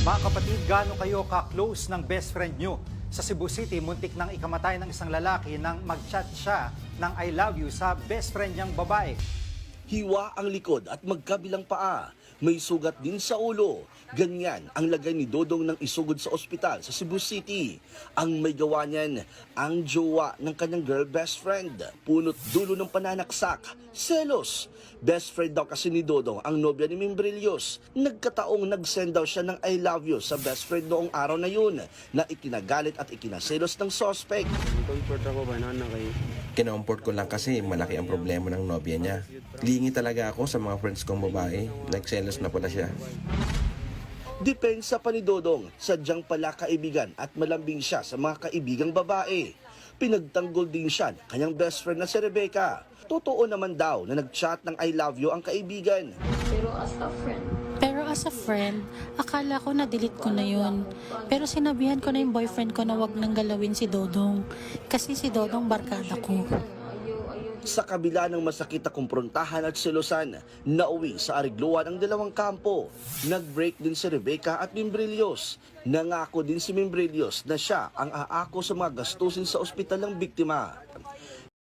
Mga kapatid, gaano kayo ka-close ng best friend nyo? Sa Cebu City, muntik nang ikamatay ng isang lalaki nang mag-chat siya ng I love you sa best friend niyang babae. Hiwa ang likod at magkabilang paa. May sugat din sa ulo. Ganyan ang lagay ni Dodong ng isugod sa ospital sa Cebu City. Ang may gawa niyan, ang jowa ng kanyang girl best friend. Punot dulo ng pananaksak, selos. Best friend daw kasi ni Dodong ang nobya ni Membrillos. Nagkataong nag-send daw siya ng I love you sa best friend noong araw na yun na ikinagalit at ikinaselos ng suspect. Comfort ako ba na kay Kinomport ko lang kasi malaki ang problema ng nobya niya. Lingi talaga ako sa mga friends kong babae. Nagselos na pala siya. Depensa pa ni Dodong, sadyang pala kaibigan at malambing siya sa mga kaibigang babae. Pinagtanggol din siya ng kanyang best friend na si Rebecca. Totoo naman daw na nag-chat ng I love you ang kaibigan. Pero as a friend, akala ko na-delete ko na yun. Pero sinabihan ko na yung boyfriend ko na wag nang galawin si Dodong. Kasi si Dodong barkada ko. Sa kabila ng masakit na kumprontahan at selosan, nauwi sa arigluan ang dalawang kampo. Nag-break din si Rebecca at Membrillos. Nangako din si Membrillos na siya ang aako sa mga gastusin sa ospital ng biktima.